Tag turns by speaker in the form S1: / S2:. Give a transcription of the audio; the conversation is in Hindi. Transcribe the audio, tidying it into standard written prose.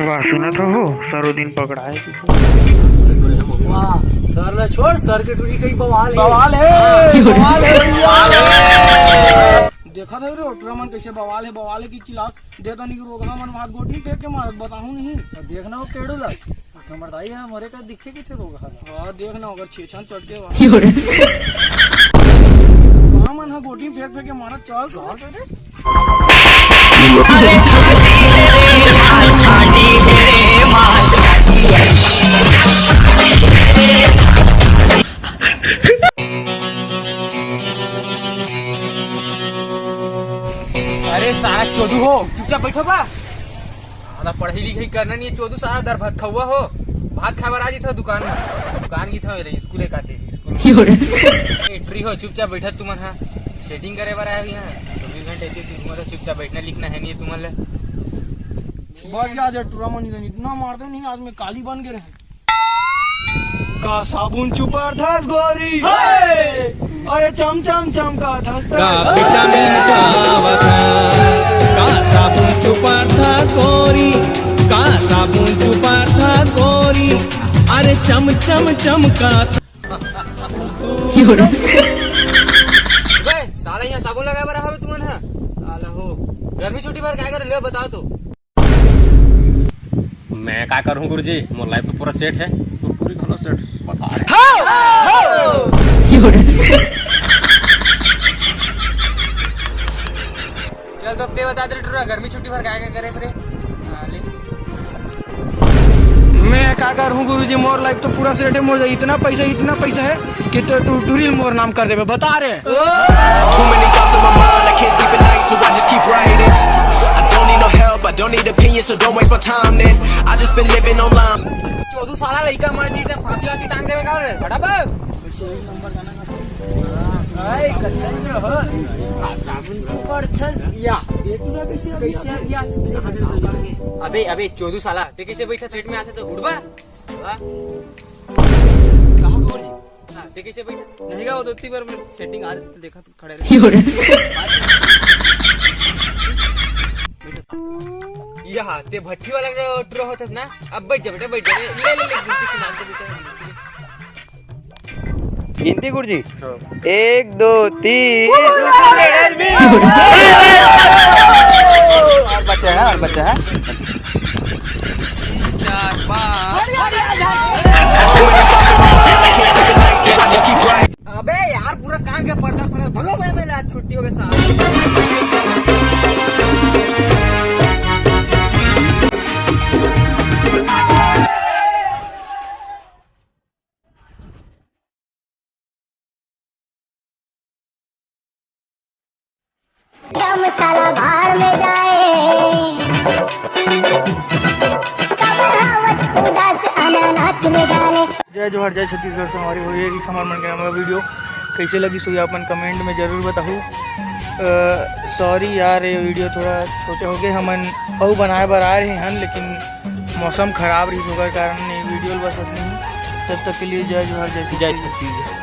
S1: वाह सुना तो हो सरो दिन पकड़ा है
S2: वाह सर ना छोड़ सर के टूटी कहीं बवाल
S3: देखा था रे ओटरामन कैसे बवाल है की चिल्लात देता नहीं रोगना मन भाग गोटी फेंक के मारत बताऊं नहीं
S2: देखना वो केड़ू लग मरदाई है मोरे का दिखे किथे रोगा
S3: हां देखना अगर छेछन चढ़ के कहां मन है गोटी फेंक फेंक के मारत चल
S4: अरे सारा चोदू हो चुपचाप बैठो बा पढ़ाई लिखाई करना नहीं है चोदू सारा दर भात खावा हो भात खावर आज था दुकान की था स्कूल काते स्कूल एंट्री हो चुपचाप बैठा तुम हाँ सेटिंग करे बार आया यहाँ 24 घंटे तुम्हारा चुपचाप बैठना लिखना है नहीं तुम्हारे
S3: बस आज टूरामन इतना मारते नहीं आज में काली बन के रहे का साबुन चुपर धस गोरी अरे चम चम चम का धस
S5: का विटामिन का साबुन चुपर था गोरी का साबुन चुपर था गोरी अरे चम चम चम का
S4: साला यहाँ साबुन लगा बरा हो तुम ना साला हो गर्मी छुट्टी पर क्या कर ले बताओ तो
S6: मैं क्या करूँ गुरुजी मोर लाइफ तो पूरा सेट है तो पूरी घनो सेट बता रहे
S4: चल तो ते बता दे टूरा गर्मी छुट्टी भर क्या करे रे
S3: मैं क्या करूँ गुरुजी मोर लाइफ तो पूरा सेट है मोर इतना पैसा है कि तो टूरिल मोर नाम कर देवे बता रहे
S7: I don't need opinions, so don't waste my time then. I just been living online.
S4: चोदू साला लइका मर जी फांसी वासी टांग देवे का रे बड़ा बा आई कचंद्र हो साबुन पर थस या एकरा कैसे या अबे चोदू साला ते कैसे बैठा थेट में आते तो उड़बा कहां गोर जी ते कैसे बैठा नहीं गा वो दो तीन बार सेटिंग आज देखा तो खड़े रहे यहाँ ते भट्टी वाला ट्रो होतस ना अब बैठ जा बेटा बैठ जा ले गिनती सुना के देते हैं
S8: गिनती गुरुजी 1 2 3 और बच्चा है 4 5
S4: अबे यार पूरा कान का पर्दा भगो मैं आज छुट्टी हो गई साहब
S9: मसाला बाहर में जाए
S3: जय जोहर जय छत्तीसगढ़ से हमारी हुई समर्पण के हमारा वीडियो कैसे लगी सो अपन कमेंट में जरूर बताओ सॉरी यार ये वीडियो थोड़ा छोटे हो गए हमन और बनाए बर आ रहे हैं लेकिन मौसम खराब रही होगा कारण ये वीडियो बस नहीं तब तक के लिए जय जोहर जय छत्तीसगढ़।